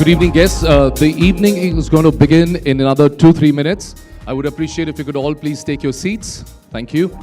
Good evening, guests. The evening is going to begin in another 2-3 minutes. I would appreciate if you could all please take your seats. Thank you.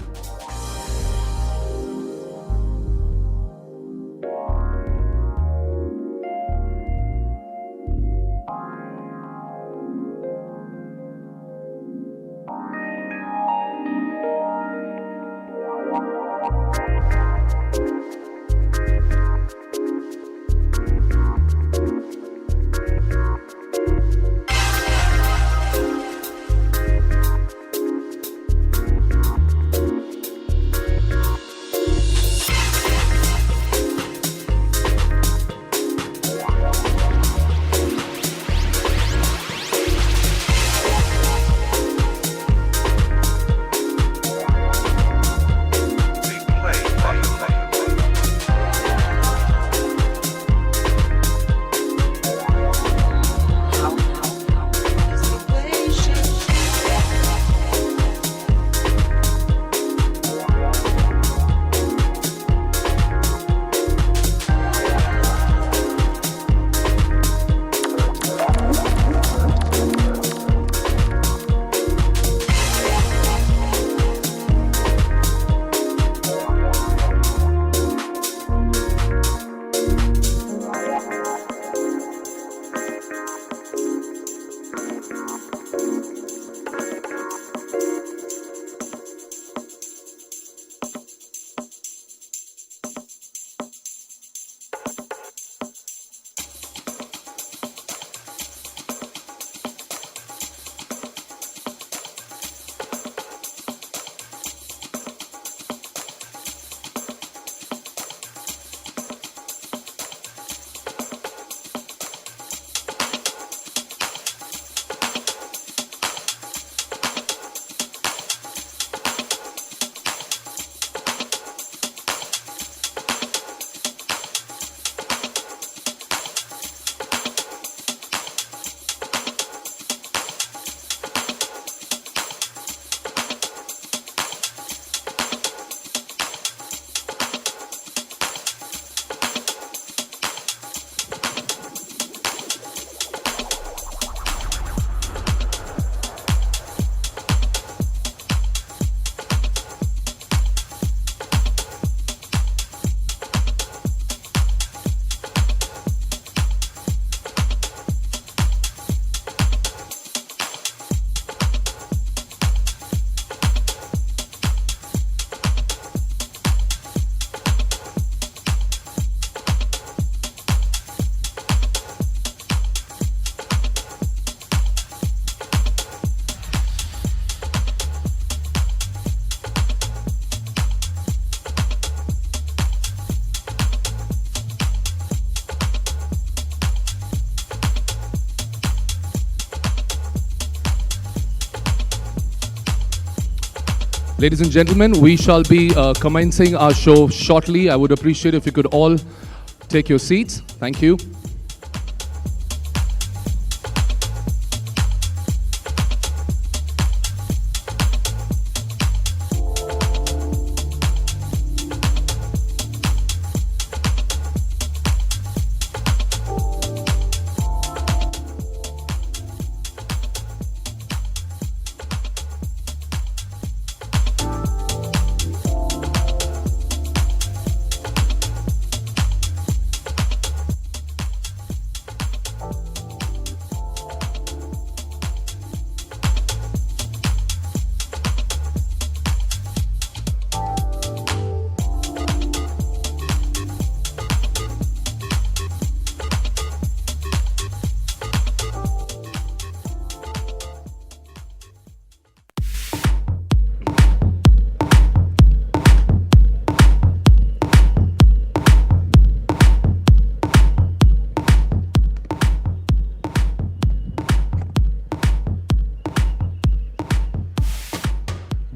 Ladies and gentlemen, we shall be commencing our show shortly. I would appreciate if you could all take your seats. Thank you.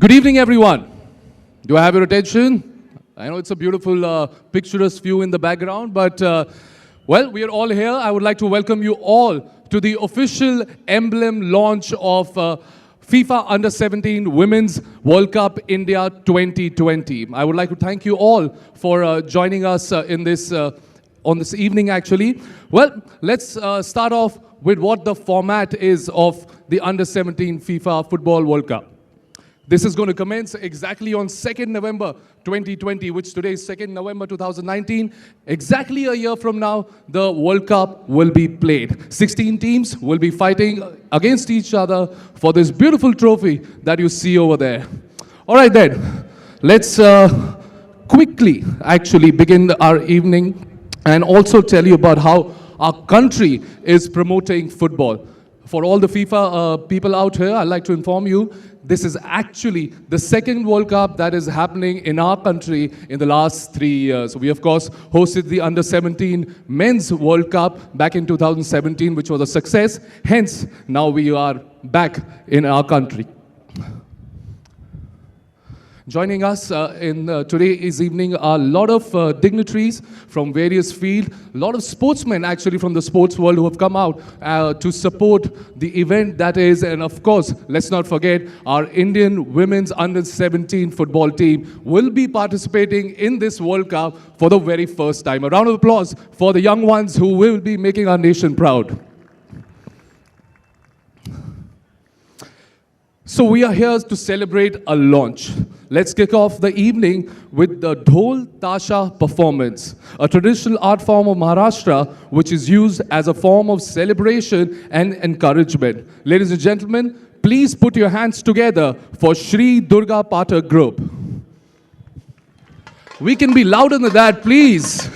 Good evening, everyone. Do I have your attention? I know it's a beautiful, picturesque view in the background, but, well, we are all here. I would like to welcome you all to the official emblem launch of FIFA Under-17 Women's World Cup India 2020. I would like to thank you all for joining us in this on this evening actually. Well, let's start off with what the format is of the Under-17 FIFA Football World Cup. This is going to commence exactly on 2nd November 2020, which today is 2nd November 2019. Exactly a year from now, the World Cup will be played. 16 teams will be fighting against each other for this beautiful trophy that you see over there. All right then, let's quickly actually begin our evening and also tell you about how our country is promoting football. For all the FIFA people out here, I'd like to inform you, this is actually the second World Cup that is happening in our country in the last 3 years. We, of course, hosted the Under-17 Men's World Cup back in 2017, which was a success. Hence, now we are back in our country. Joining us in today's evening are a lot of dignitaries from various fields, a lot of sportsmen actually from the sports world who have come out to support the event that is, and of course, let's not forget, our Indian women's under-17 football team will be participating in this World Cup for the very first time. A round of applause for the young ones who will be making our nation proud. So we are here to celebrate a launch. Let's kick off the evening with the Dhol Tasha performance, a traditional art form of Maharashtra which is used as a form of celebration and encouragement. Ladies and gentlemen, please put your hands together for Shri Durga Pathak Group. We can be louder than that, please.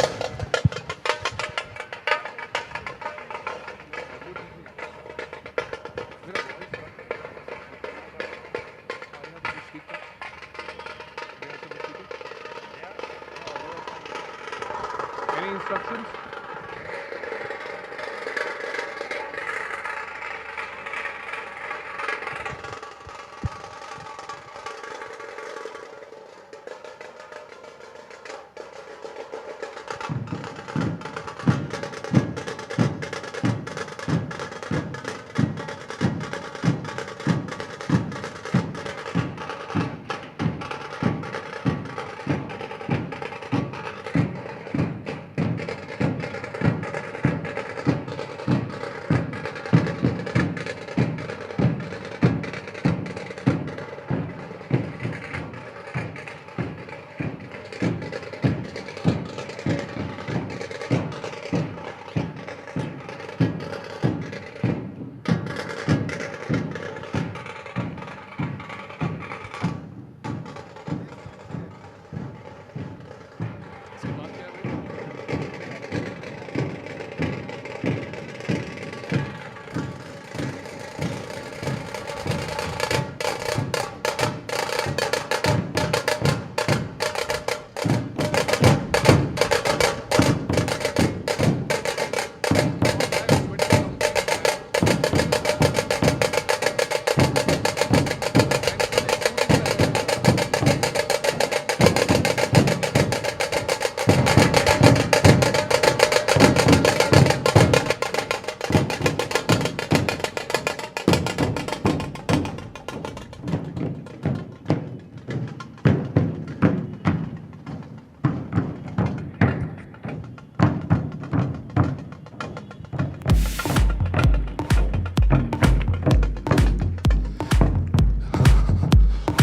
Any instructions?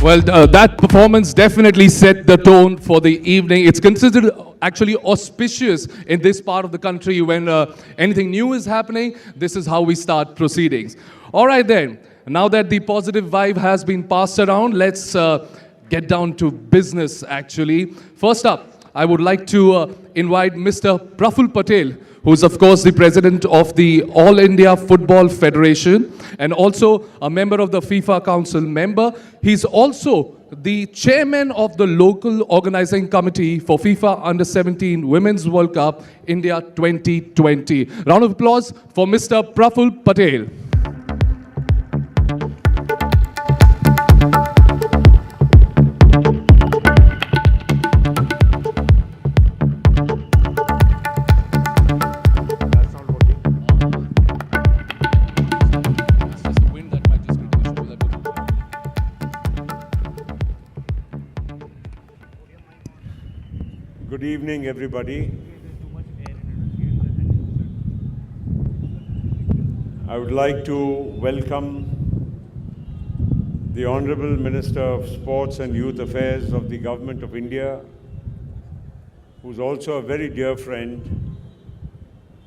Well, that performance definitely set the tone for the evening. It's considered actually auspicious in this part of the country when anything new is happening. This is how we start proceedings. All right then, now that the positive vibe has been passed around, let's get down to business actually. First up, I would like to invite Mr. Praful Patel, who's of course the president of the All India Football Federation and also a member of the FIFA Council member. He's also the chairman of the local organizing committee for FIFA Under-17 Women's World Cup India 2020. Round of applause for Mr. Praful Patel. Good evening, everybody. I would like to welcome the Honorable Minister of Sports and Youth Affairs of the Government of India, who's also a very dear friend,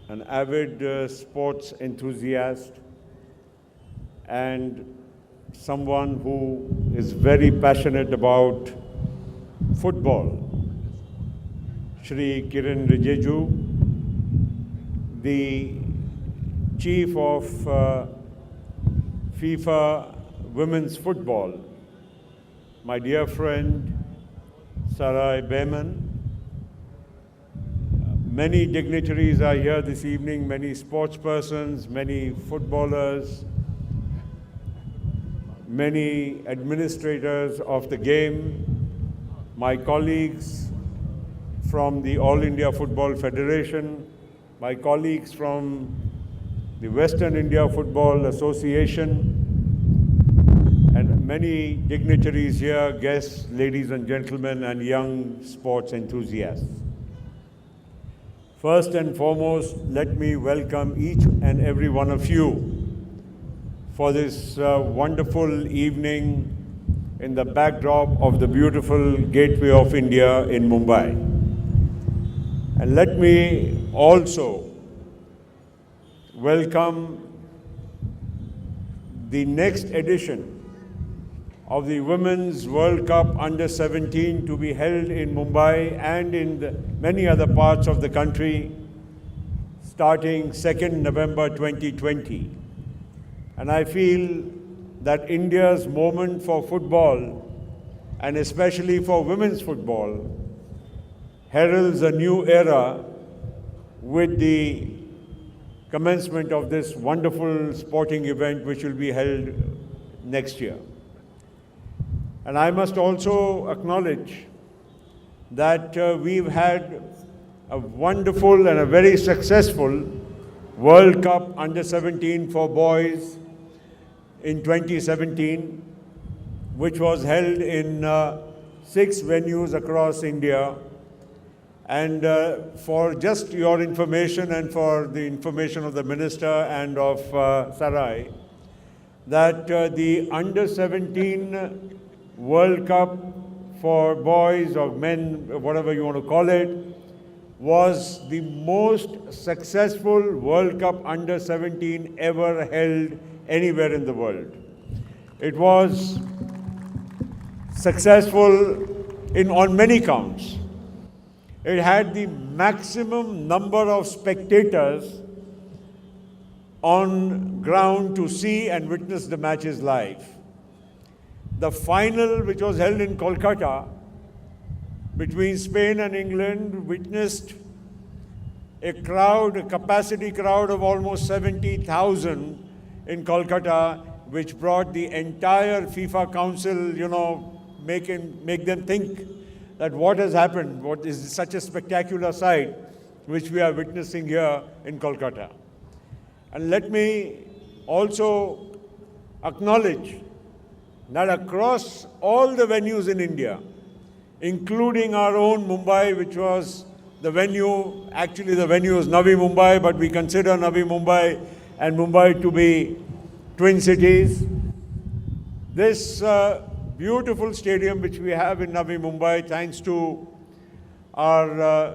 an avid sports enthusiast, and someone who is very passionate about football. Shri Kiren Rijiju, the chief of FIFA Women's Football, my dear friend Sarai Bareman. Many dignitaries are here this evening, many sports persons, many footballers, many administrators of the game, my colleagues from the All India Football Federation, my colleagues from the Western India Football Association, and many dignitaries here, guests, ladies and gentlemen, and young sports enthusiasts. First and foremost, let me welcome each and every one of you for this wonderful evening in the backdrop of the beautiful Gateway of India in Mumbai. And let me also welcome the next edition of the Women's World Cup Under-17 to be held in Mumbai and in many other parts of the country starting 2nd November 2020. And I feel that India's moment for football, and especially for women's football, heralds a new era with the commencement of this wonderful sporting event which will be held next year. And I must also acknowledge that we've had a wonderful and a very successful World Cup Under-17 for boys in 2017, which was held in 6 venues across India. And for just your information and for the information of the Minister and of Sarai, that the Under-17 World Cup for boys or men, whatever you want to call it, was the most successful World Cup Under-17 ever held anywhere in the world. It was successful on many counts. It had the maximum number of spectators on ground to see and witness the matches live. The final, which was held in Kolkata between Spain and England, witnessed a capacity crowd of almost 70,000 in Kolkata, which brought the entire FIFA Council, make them think that what has happened, what is such a spectacular sight, which we are witnessing here in Kolkata. And let me also acknowledge that across all the venues in India, including our own Mumbai, which was the venue, actually the venue is Navi Mumbai, but we consider Navi Mumbai and Mumbai to be twin cities. This beautiful stadium which we have in Navi Mumbai, thanks to our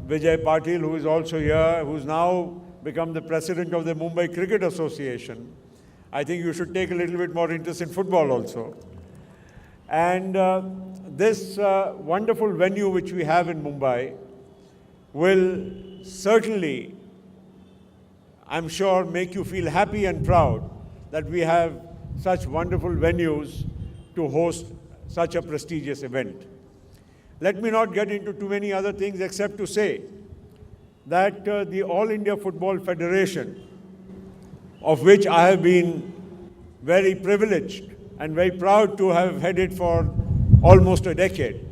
Vijay Patil, who is also here, who's now become the president of the Mumbai Cricket Association. I think you should take a little bit more interest in football also. And this wonderful venue which we have in Mumbai will certainly, I'm sure, make you feel happy and proud that we have such wonderful venues to host such a prestigious event. Let me not get into too many other things except to say that the All India Football Federation, of which I have been very privileged and very proud to have headed for almost a decade,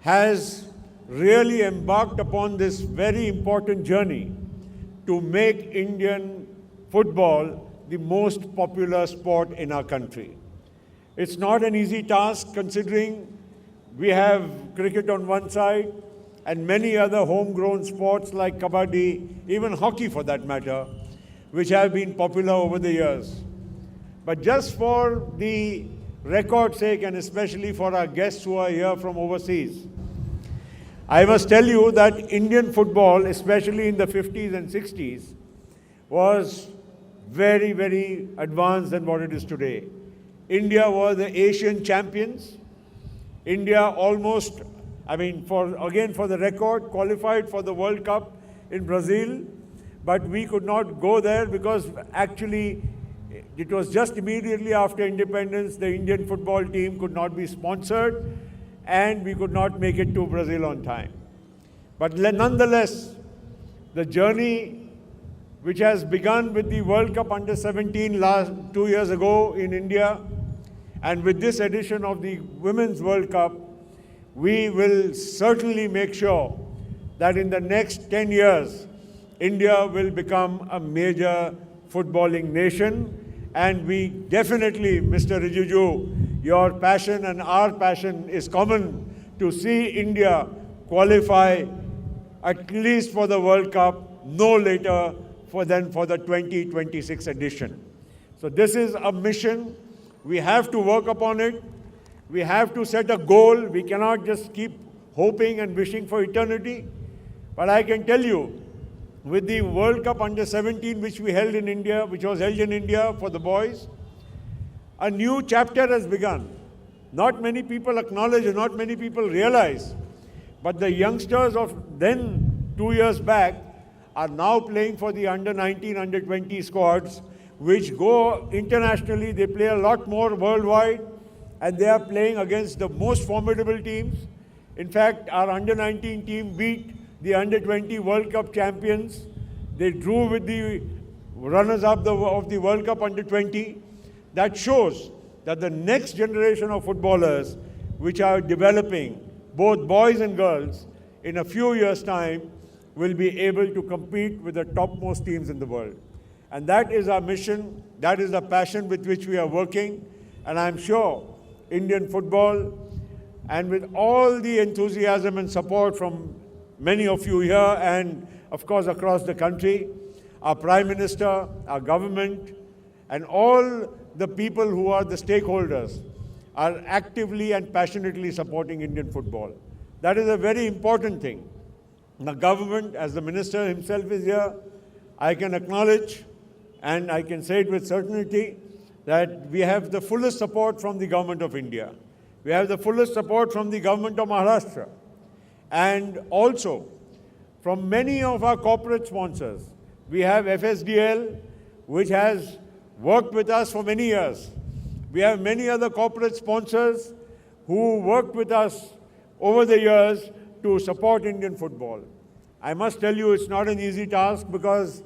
has really embarked upon this very important journey to make Indian football the most popular sport in our country. It's not an easy task, considering we have cricket on one side and many other homegrown sports like kabaddi, even hockey for that matter, which have been popular over the years. But just for the record's sake, and especially for our guests who are here from overseas, I must tell you that Indian football, especially in the 50s and 60s, was very, very advanced than what it is today. India was the Asian champions. India almost, for the record, qualified for the World Cup in Brazil, but we could not go there because actually it was just immediately after independence, the Indian football team could not be sponsored and we could not make it to Brazil on time. But nonetheless, the journey which has begun with the World Cup Under-17 last 2 years ago in India, and with this edition of the Women's World Cup, we will certainly make sure that in the next 10 years, India will become a major footballing nation. And we definitely, Mr. Rijiju, your passion and our passion is common to see India qualify at least for the World Cup, no later than for the 2026 edition. So this is a mission. We have to work upon it. We have to set a goal. We cannot just keep hoping and wishing for eternity. But I can tell you, with the World Cup Under-17 which was held in India for the boys, a new chapter has begun. Not many people acknowledge and not many people realize, but the youngsters of then 2 years back are now playing for the Under-19, Under-20 squads, which go internationally. They play a lot more worldwide, and they are playing against the most formidable teams. In fact, our Under-19 team beat the Under-20 World Cup champions. They drew with the runners-up of the World Cup Under-20. That shows that the next generation of footballers, which are developing, both boys and girls, in a few years' time, will be able to compete with the topmost teams in the world. And that is our mission. That is the passion with which we are working. And I'm sure Indian football, and with all the enthusiasm and support from many of you here and, of course, across the country, our Prime Minister, our government, and all the people who are the stakeholders are actively and passionately supporting Indian football. That is a very important thing. The government, as the Minister himself is here, I can acknowledge, and I can say it with certainty, that we have the fullest support from the Government of India. We have the fullest support from the Government of Maharashtra, and also from many of our corporate sponsors. We have FSDL, which has worked with us for many years. We have many other corporate sponsors who worked with us over the years to support Indian football. I must tell you, it's not an easy task because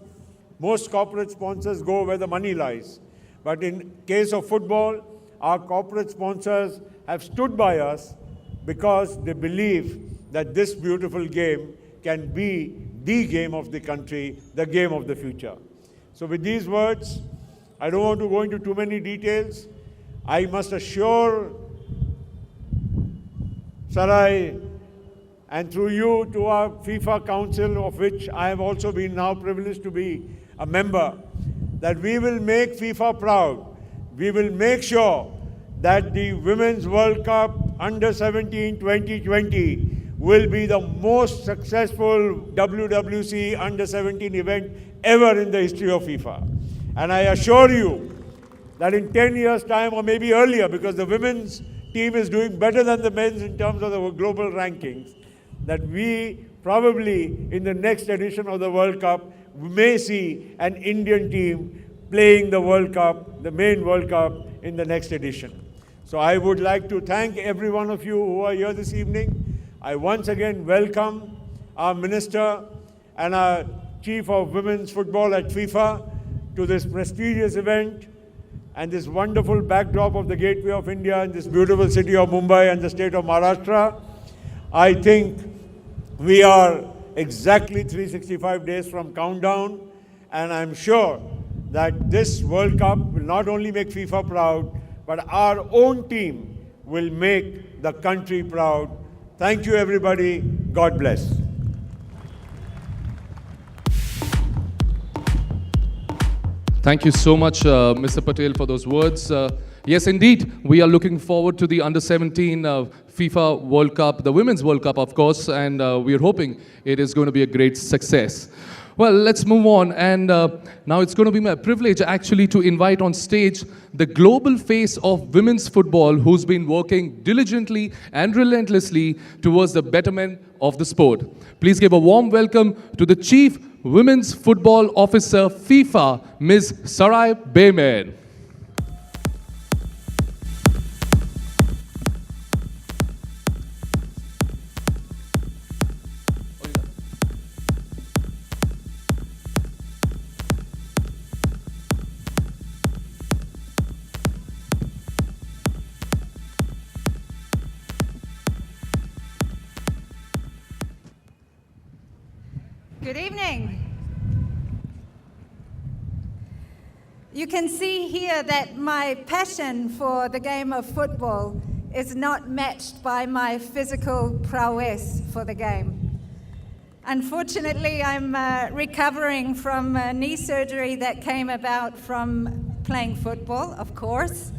most corporate sponsors go where the money lies. But in case of football, our corporate sponsors have stood by us because they believe that this beautiful game can be the game of the country, the game of the future. So with these words, I don't want to go into too many details. I must assure Sarai, and through you to our FIFA Council, of which I have also been now privileged to be a member, that we will make FIFA proud. We will make sure that the Women's World Cup Under-17 2020 will be the most successful WWC Under-17 event ever in the history of FIFA. And I assure you that in 10 years' time, or maybe earlier, because the women's team is doing better than the men's in terms of the global rankings, that we probably, in the next edition of the World Cup, may see an Indian team playing the World Cup, the main World Cup, in the next edition. So I would like to thank every one of you who are here this evening. I once again welcome our Minister and our Chief of Women's Football at FIFA to this prestigious event and this wonderful backdrop of the Gateway of India in this beautiful city of Mumbai and the state of Maharashtra. I think we are exactly 365 days from countdown, and I'm sure that this World Cup will not only make FIFA proud, but our own team will make the country proud. Thank you, everybody. God bless. Thank you so much, Mr. Patel, for those words. Yes, indeed, we are looking forward to the Under-17 FIFA World Cup, the Women's World Cup, of course, and we are hoping it is going to be a great success. Well, let's move on, and now it's going to be my privilege actually to invite on stage the global face of women's football who's been working diligently and relentlessly towards the betterment of the sport. Please give a warm welcome to the Chief Women's Football Officer, FIFA, Ms. Sarai Bareman. Good evening. You can see here that my passion for the game of football is not matched by my physical prowess for the game. Unfortunately, I'm recovering from knee surgery that came about from playing football, of course,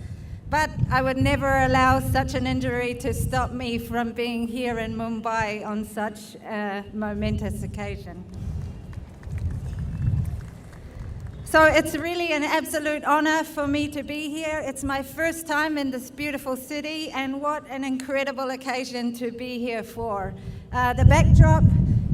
but I would never allow such an injury to stop me from being here in Mumbai on such a momentous occasion. So it's really an absolute honor for me to be here. It's my first time in this beautiful city, and what an incredible occasion to be here for. The backdrop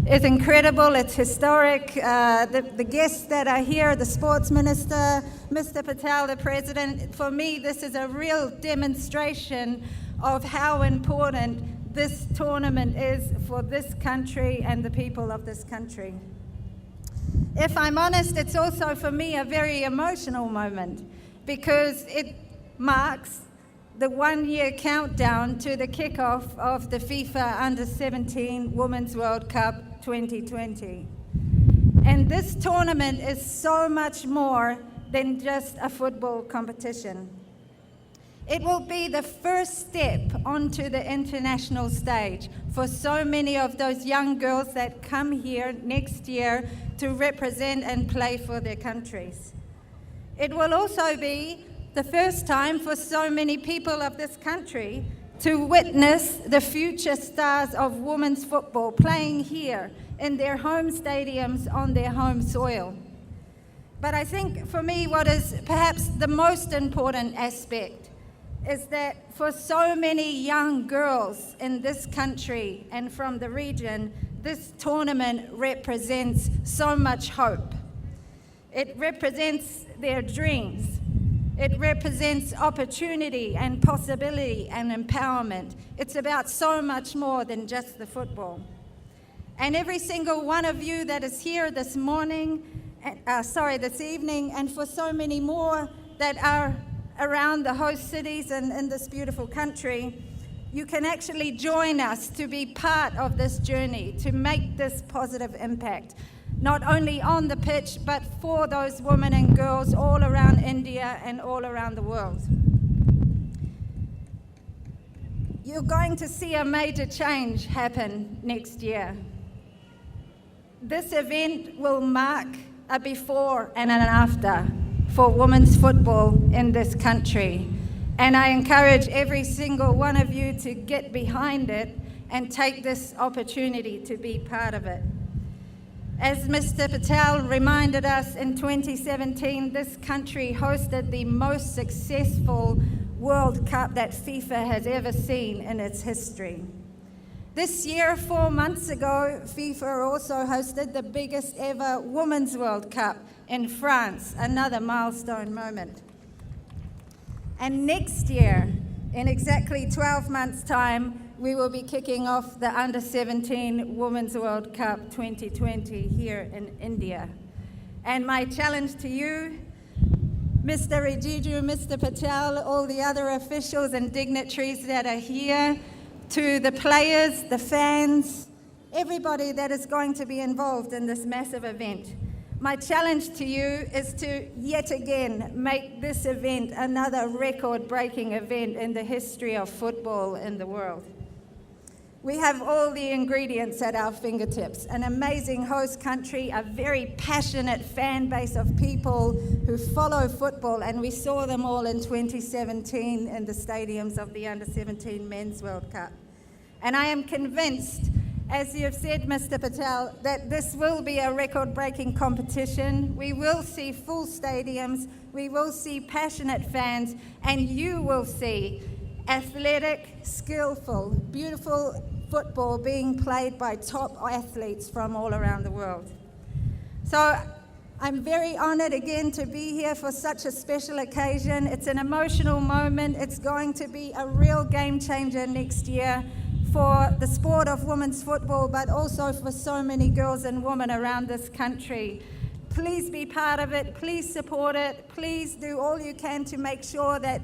is incredible, it's historic. The guests that are here, the sports minister, Mr. Patel, the president, for me this is a real demonstration of how important this tournament is for this country and the people of this country. If I'm honest, it's also for me a very emotional moment because it marks the one-year countdown to the kickoff of the FIFA Under-17 Women's World Cup 2020. And this tournament is so much more than just a football competition. It will be the first step onto the international stage for so many of those young girls that come here next year to represent and play for their countries. It will also be the first time for so many people of this country to witness the future stars of women's football playing here in their home stadiums on their home soil. But I think for me what is perhaps the most important aspect is that for so many young girls in this country and from the region, this tournament represents so much hope. It represents their dreams. It represents opportunity and possibility and empowerment. It's about so much more than just the football. And every single one of you that is here this evening, and for so many more that are around the host cities and in this beautiful country, you can actually join us to be part of this journey, to make this positive impact, not only on the pitch, but for those women and girls all around India and all around the world. You're going to see a major change happen next year. This event will mark a before and an after for women's football in this country. And I encourage every single one of you to get behind it and take this opportunity to be part of it. As Mr. Patel reminded us, in 2017, this country hosted the most successful World Cup that FIFA has ever seen in its history. This year, 4 months ago, FIFA also hosted the biggest ever Women's World Cup in France, another milestone moment. And next year, in exactly 12 months' time, we will be kicking off the Under-17 Women's World Cup 2020 here in India. And my challenge to you, Mr. Rijiju, Mr. Patel, all the other officials and dignitaries that are here, to the players, the fans, everybody that is going to be involved in this massive event. My challenge to you is to yet again make this event another record-breaking event in the history of football in the world. We have all the ingredients at our fingertips. An amazing host country, a very passionate fan base of people who follow football, and we saw them all in 2017 in the stadiums of the Under-17 Men's World Cup. And I am convinced, as you have said, Mr. Patel, that this will be a record-breaking competition. We will see full stadiums, we will see passionate fans, and you will see athletic, skillful, beautiful football being played by top athletes from all around the world. So I'm very honoured again to be here for such a special occasion. It's an emotional moment. It's going to be a real game changer next year for the sport of women's football, but also for so many girls and women around this country. Please be part of it. Please support it. Please do all you can to make sure that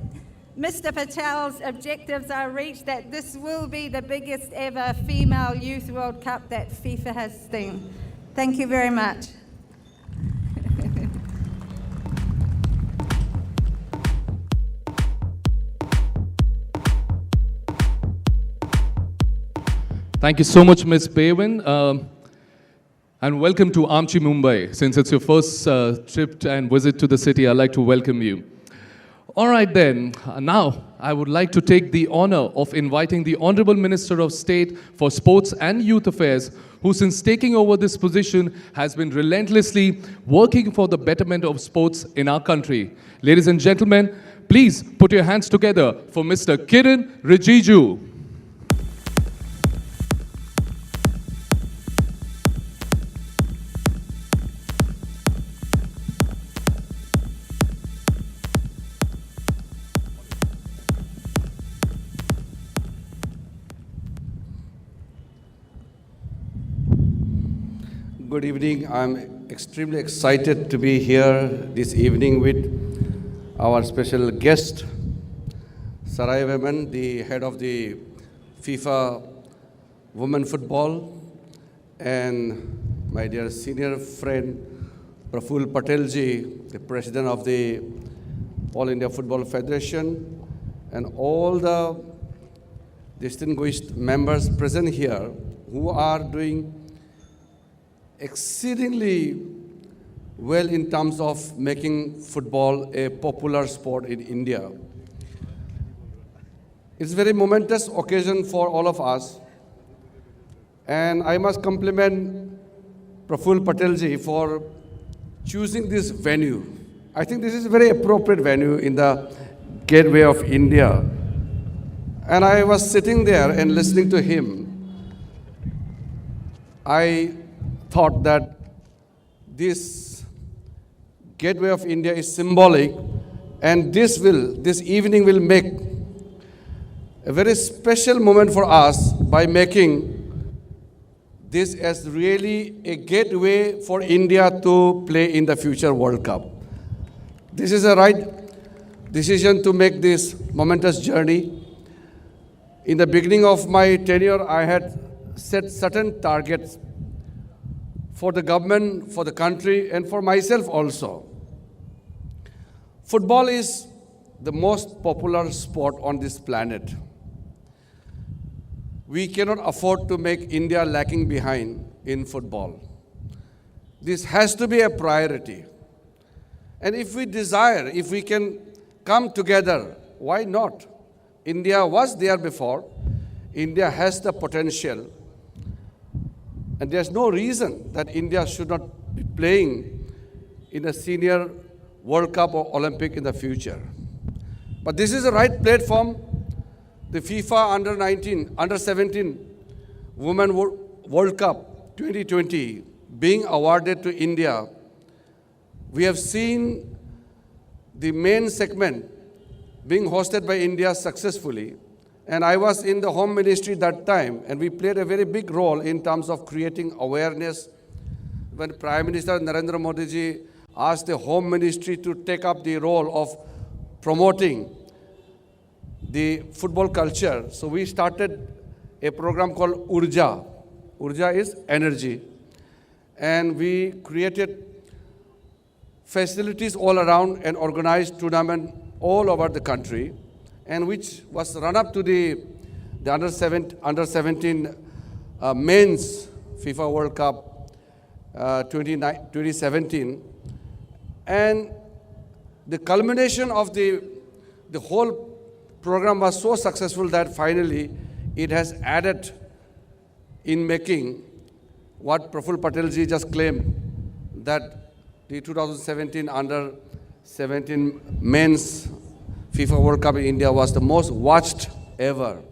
Mr. Patel's objectives are reached, that this will be the biggest ever female youth World Cup that FIFA has seen. Thank you very much. Thank you so much, Ms. Bareman. And welcome to Amchi, Mumbai. Since it's your first trip and visit to the city, I'd like to welcome you. All right then, now I would like to take the honor of inviting the Honorable Minister of State for Sports and Youth Affairs, who since taking over this position has been relentlessly working for the betterment of sports in our country. Ladies and gentlemen, please put your hands together for Mr. Kiren Rijiju. Good evening. I'm extremely excited to be here this evening with our special guest, Sarai Bareman, the head of the FIFA Women Football, and my dear senior friend, Praful Patel ji, the president of the All India Football Federation, and all the distinguished members present here who are doing exceedingly well in terms of making football a popular sport in India. It's a very momentous occasion for all of us, and I must compliment Praful Patel ji for choosing this venue. I think this is a very appropriate venue in the gateway of India. And I was sitting there and listening to him. I thought that this gateway of India is symbolic, and this evening will make a very special moment for us by making this as really a gateway for India to play in the future World Cup. This is a right decision to make this momentous journey. In the beginning of my tenure, I had set certain targets for the government, for the country, and for myself also. Football is the most popular sport on this planet. We cannot afford to make India lagging behind in football. This has to be a priority. And if we desire, if we can come together, why not? India was there before. India has the potential. And there's no reason that India should not be playing in a senior World Cup or Olympic in the future. But this is the right platform. The FIFA Under-17 Women World Cup 2020 being awarded to India. We have seen the main segment being hosted by India successfully. And I was in the Home Ministry that time, and we played a very big role in terms of creating awareness. When Prime Minister Narendra Modi ji asked the Home Ministry to take up the role of promoting the football culture, so we started a program called Urja. Urja is energy. And we created facilities all around and organized tournament all over the country, and which was run up to the the under 17 men's FIFA World Cup 2017, and the culmination of the whole program was so successful that finally it has added in making what Praful Patel ji just claimed, that the 2017 under 17 men's FIFA World Cup in India was the most watched ever.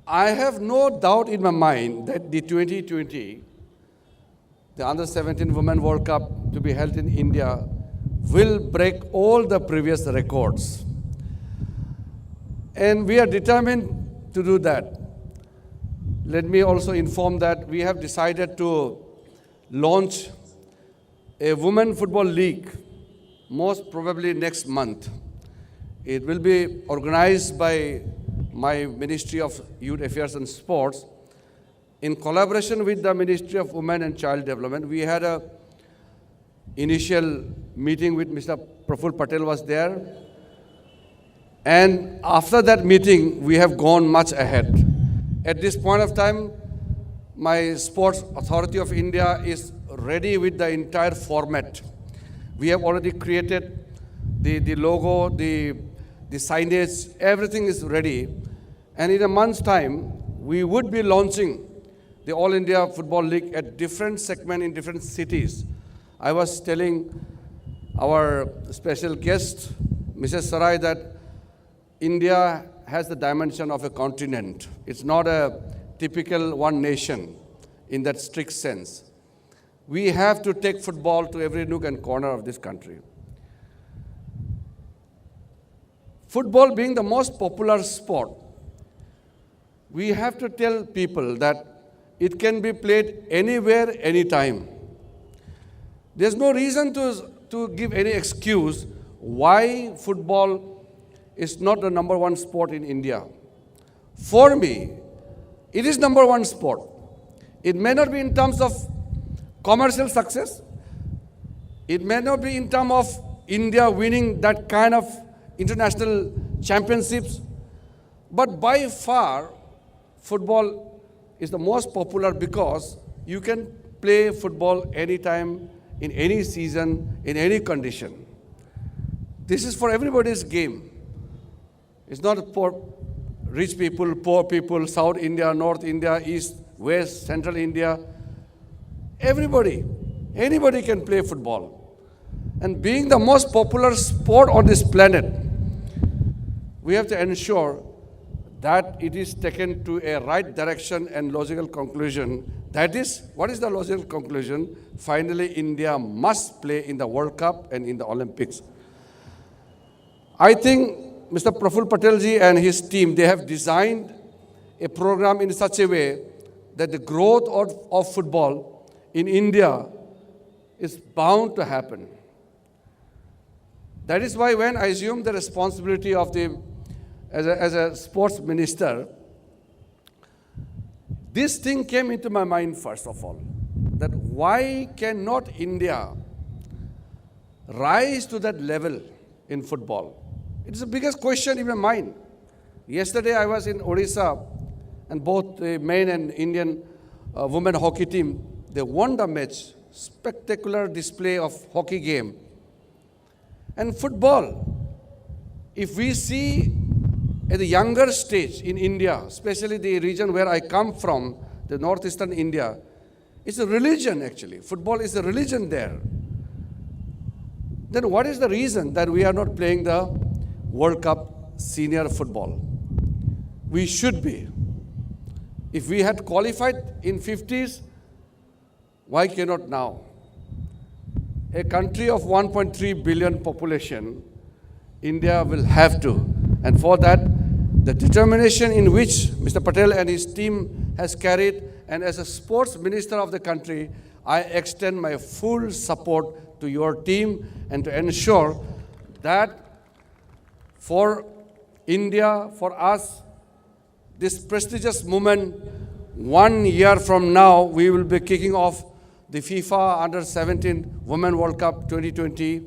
I have no doubt in my mind that the 2020, the under 17 Women World Cup to be held in India, will break all the previous records. And we are determined to do that. Let me also inform that we have decided to launch a women football league, most probably next month. It will be organized by my Ministry of Youth Affairs and Sports in collaboration with the Ministry of Women and Child Development. We had a initial meeting with Mr. Praful Patel was there. And after that meeting, we have gone much ahead. At this point of time, my Sports Authority of India is ready with the entire format. We have already created the logo, the signage, everything is ready. And in a month's time, we would be launching the All India Football League at different segments in different cities. I was telling our special guest, Mrs. Sarai, that India has the dimension of a continent. It's not a typical one nation in that strict sense. We have to take football to every nook and corner of this country. Football being the most popular sport, we have to tell people that it can be played anywhere, anytime. There's no reason to give any excuse why football is not the number one sport in India. For me, it is number one sport. It may not be in terms of commercial success. It may not be in terms of India winning that kind of international championships. But by far, football is the most popular because you can play football anytime, in any season, in any condition. This is for everybody's game. It's not for rich people, poor people, South India, North India, East, West, Central India. Everybody, anybody can play football. And being the most popular sport on this planet, we have to ensure that it is taken to a right direction and logical conclusion. That is, what is the logical conclusion? Finally, India must play in the World Cup and in the Olympics. I think Mr. Praful Patel ji and his team, they have designed a program in such a way that the growth of football in India is bound to happen. That is why when I assumed the responsibility of as a sports minister, this thing came into my mind first of all, that why cannot India rise to that level in football? It's the biggest question in my mind. Yesterday I was in Odisha, and both the men and Indian women hockey team, they won the match. Spectacular display of hockey game. And football, if we see at the younger stage in India, especially the region where I come from, the northeastern India, it's a religion actually. Football is a religion there. Then what is the reason that we are not playing the World Cup senior football? We should be. If we had qualified in 50s, why cannot now? A country of 1.3 billion population, India will have to. And for that, the determination in which Mr. Patel and his team has carried, and as a sports minister of the country, I extend my full support to your team and to ensure that for India, for us, this prestigious moment, 1 year from now, we will be kicking off the FIFA Under-17 Women World Cup 2020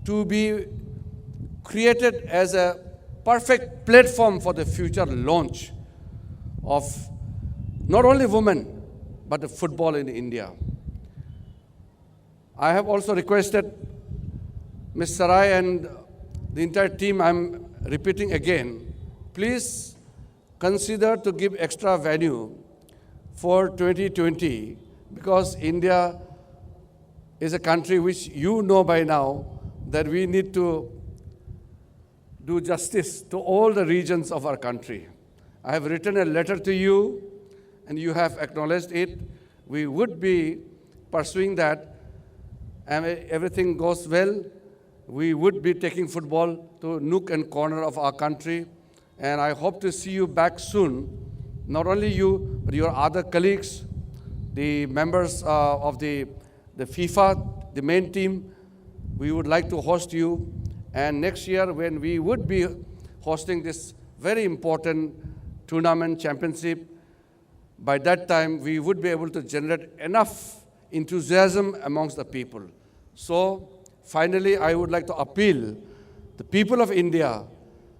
to be created as a perfect platform for the future launch of not only women, but the football in India. I have also requested Ms. Sarai and the entire team, I'm repeating again, please consider to give extra venue for 2020 because India is a country which you know by now that we need to do justice to all the regions of our country. I have written a letter to you and you have acknowledged it. We would be pursuing that, and if everything goes well, we would be taking football to nook and corner of our country. And I hope to see you back soon. Not only you, but your other colleagues, the members of the FIFA, the main team. We would like to host you. And next year, when we would be hosting this very important tournament championship, by that time, we would be able to generate enough enthusiasm amongst the people. So, finally, I would like to appeal the people of India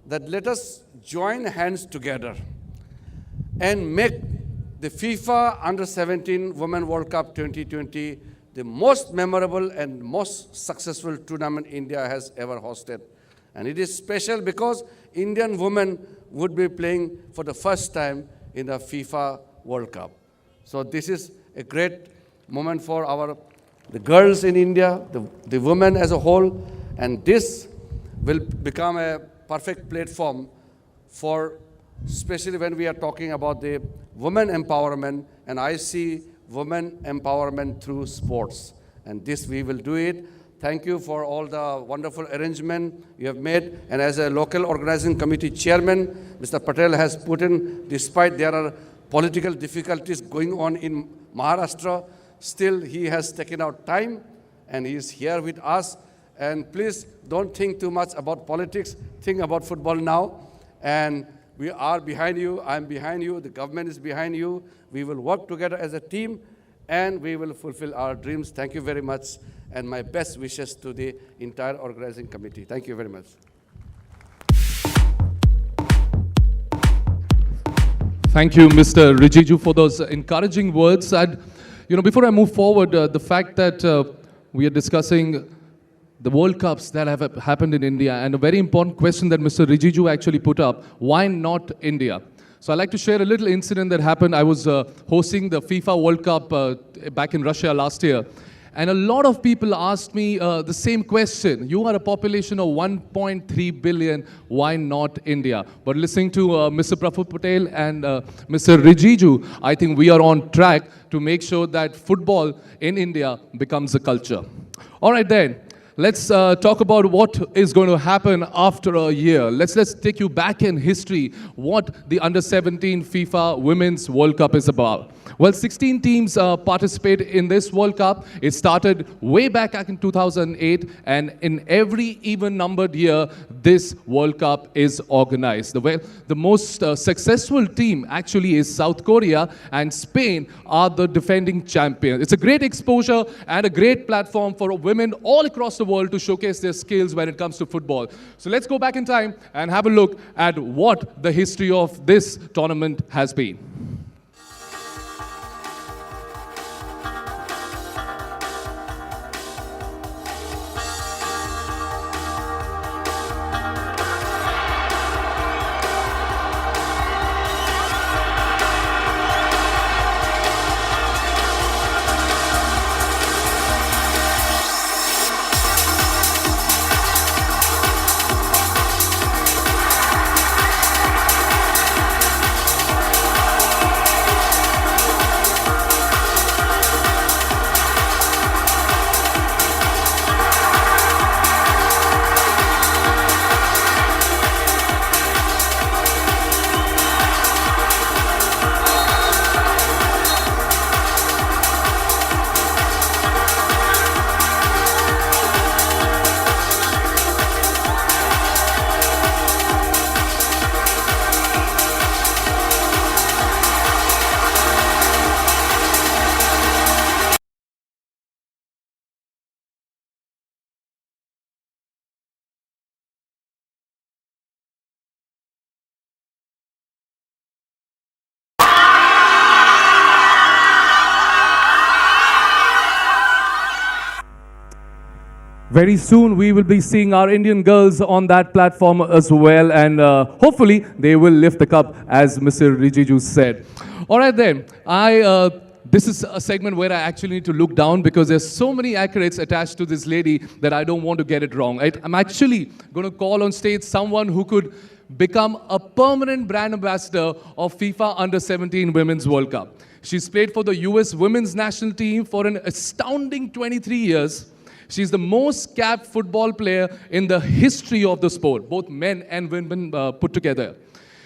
that let us join hands together and make the FIFA Under-17 Women World Cup 2020 the most memorable and most successful tournament India has ever hosted. And it is special because Indian women would be playing for the first time in the FIFA World Cup. So this is a great moment for the girls in India, the women as a whole, and this will become a perfect platform for, especially when we are talking about the women empowerment, and I see women empowerment through sports. And this we will do it. Thank you for all the wonderful arrangement you have made. And as a local organizing committee chairman, Mr. Patel has put in, despite there are political difficulties going on in Maharashtra, still he has taken out time and he is here with us. And please don't think too much about politics. Think about football now. And we are behind you. I'm behind you. The government is behind you. We will work together as a team and we will fulfill our dreams. Thank you very much. And my best wishes to the entire organizing committee. Thank you very much. Thank you, Mr. Rijiju, for those encouraging words. And, before I move forward, the fact that we are discussing the World Cups that have happened in India, and a very important question that Mr. Rijiju actually put up, why not India? So I'd like to share a little incident that happened. I was hosting the FIFA World Cup back in Russia last year. And a lot of people asked me the same question. You are a population of 1.3 billion, why not India? But listening to Mr. Praful Patel and Mr. Rijiju, I think we are on track to make sure that football in India becomes a culture. All right then. Let's talk about what is going to happen after a year. Let's take you back in history, what the Under-17 FIFA Women's World Cup is about. Well, 16 teams participate in this World Cup. It started way back in 2008, and in every even-numbered year, this World Cup is organized. The most successful team actually is South Korea, and Spain are the defending champions. It's a great exposure and a great platform for women all across the world to showcase their skills when it comes to football. So let's go back in time and have a look at what the history of this tournament has been. Very soon we will be seeing our Indian girls on that platform as well, and hopefully they will lift the cup, as Mr. Rijiju said. All right then, this is a segment where I actually need to look down because there's so many accolades attached to this lady that I don't want to get it wrong. I'm actually going to call on stage someone who could become a permanent brand ambassador of FIFA Under-17 Women's World Cup. She's played for the US Women's National Team for an astounding 23 years. She's the most capped football player in the history of the sport, both men and women put together.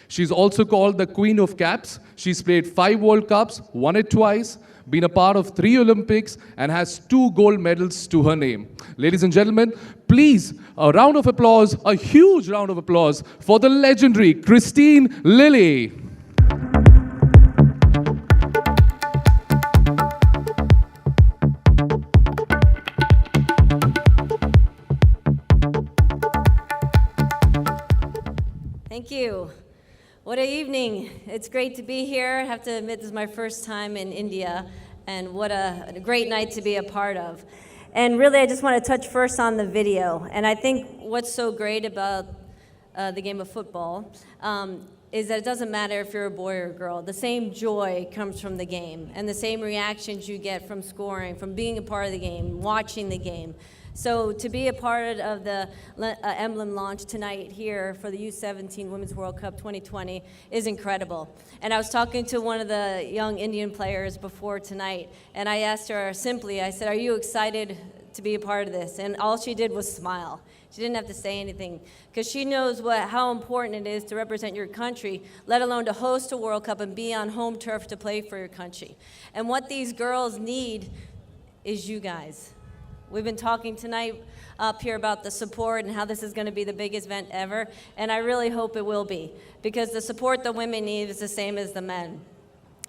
She's also called the Queen of Caps. She's played 5 World Cups, won it twice, been a part of 3 Olympics, and has 2 gold medals to her name. Ladies and gentlemen, please, a round of applause, a huge round of applause for the legendary Christine Lilly. Thank you. What an evening. It's great to be here. I have to admit, this is my first time in India, and what a great night to be a part of. And really, I just want to touch first on the video. And I think what's so great about the game of football is that it doesn't matter if you're a boy or a girl. The same joy comes from the game, and the same reactions you get from scoring, from being a part of the game, watching the game. So to be a part of the Emblem Launch tonight here for the U-17 Women's World Cup 2020 is incredible. And I was talking to one of the young Indian players before tonight, and I asked her simply, I said, "Are you excited to be a part of this?" And all she did was smile. She didn't have to say anything, because she knows how important it is to represent your country, let alone to host a World Cup and be on home turf to play for your country. And what these girls need is you guys. We've been talking tonight up here about the support and how this is going to be the biggest event ever, and I really hope it will be, because the support the women need is the same as the men.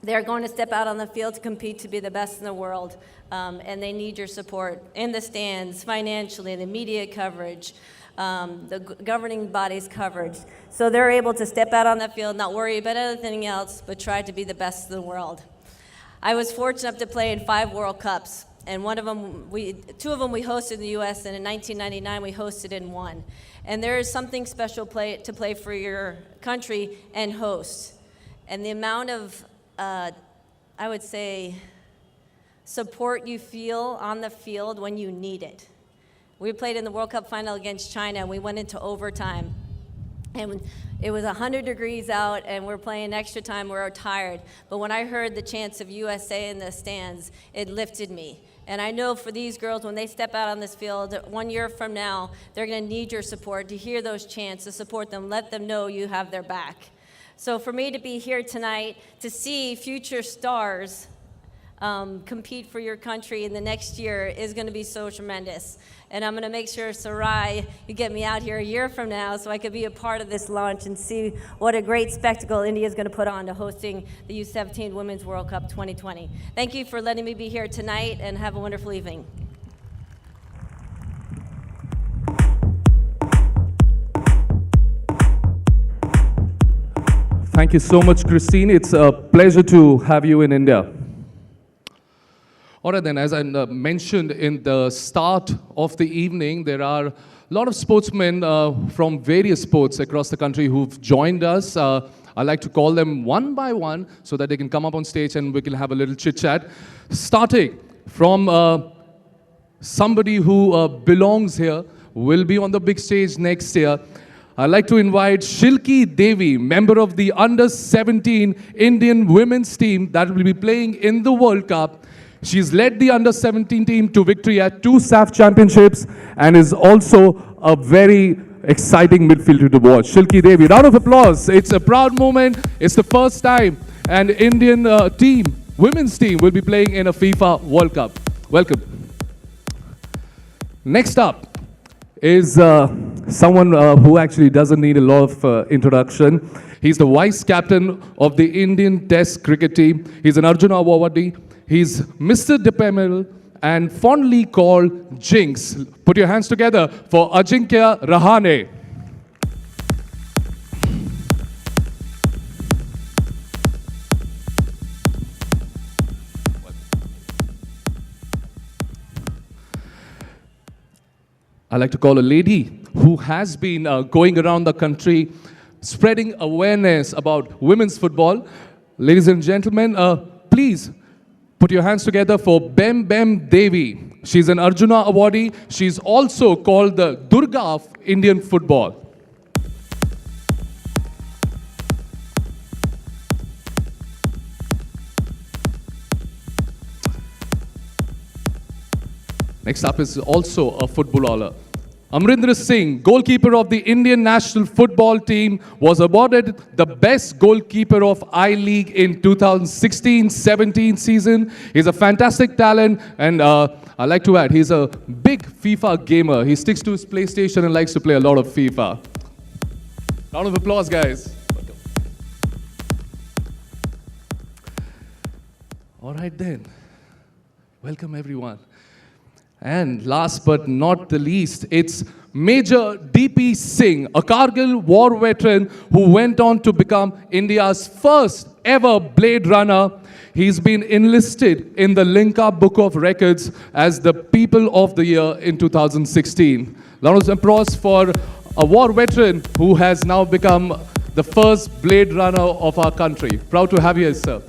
They're going to step out on the field to compete to be the best in the world, and they need your support in the stands, financially, the media coverage, the governing body's coverage. So they're able to step out on the field, not worry about anything else, but try to be the best in the world. I was fortunate enough to play in 5 World Cups. And 2 of them we hosted in the U.S., and in 1999 we hosted in 1. And there is something special to play for your country and host. And the amount of, I would say, support you feel on the field when you need it. We played in the World Cup final against China, and we went into overtime. And it was 100 degrees out, and we're playing extra time, we were tired. But when I heard the chants of USA in the stands, it lifted me. And I know for these girls, when they step out on this field 1 year from now, they're going to need your support, to hear those chants, to support them, let them know you have their back. So for me to be here tonight, to see future stars compete for your country in the next year is going to be so tremendous. And I'm going to make sure, Sarai, you get me out here a year from now so I could be a part of this launch and see what a great spectacle India is going to put on to hosting the U-17 Women's World Cup 2020. Thank you for letting me be here tonight, and have a wonderful evening. Thank you so much, Christine. It's a pleasure to have you in India. All right then, as I mentioned in the start of the evening, there are a lot of sportsmen from various sports across the country who've joined us. I like to call them one by one so that they can come up on stage and we can have a little chit-chat. Starting from somebody who belongs here, will be on the big stage next year. I'd like to invite Shilki Devi, member of the Under-17 Indian women's team that will be playing in the World Cup. She's led the Under-17 team to victory at 2 SAF championships and is also a very exciting midfielder to watch. Shilki Devi, round of applause. It's a proud moment. It's the first time an Indian women's team will be playing in a FIFA World Cup. Welcome. Next up is someone who actually doesn't need a lot of introduction. He's the vice captain of the Indian Test cricket team. He's an Arjuna Awardee. He's Mr. Dependable and fondly called Jinx. Put your hands together for Ajinkya Rahane. I like to call a lady who has been going around the country spreading awareness about women's football. Ladies and gentlemen, please put your hands together for Bem Devi. She's an Arjuna awardee. She's also called the Durga of Indian football. Next up is also a footballer. Amrinder Singh, goalkeeper of the Indian national football team, was awarded the best goalkeeper of I-League in 2016-17 season. He's a fantastic talent, and I like to add, he's a big FIFA gamer. He sticks to his PlayStation and likes to play a lot of FIFA. Round of applause, guys. All right then. Welcome, everyone. And last but not the least, it's Major D.P. Singh, a Kargil war veteran who went on to become India's first ever Blade Runner. He's been enlisted in the Linka Book of Records as the People of the Year in 2016. Round of applause for a war veteran who has now become the first Blade Runner of our country. Proud to have you here, sir.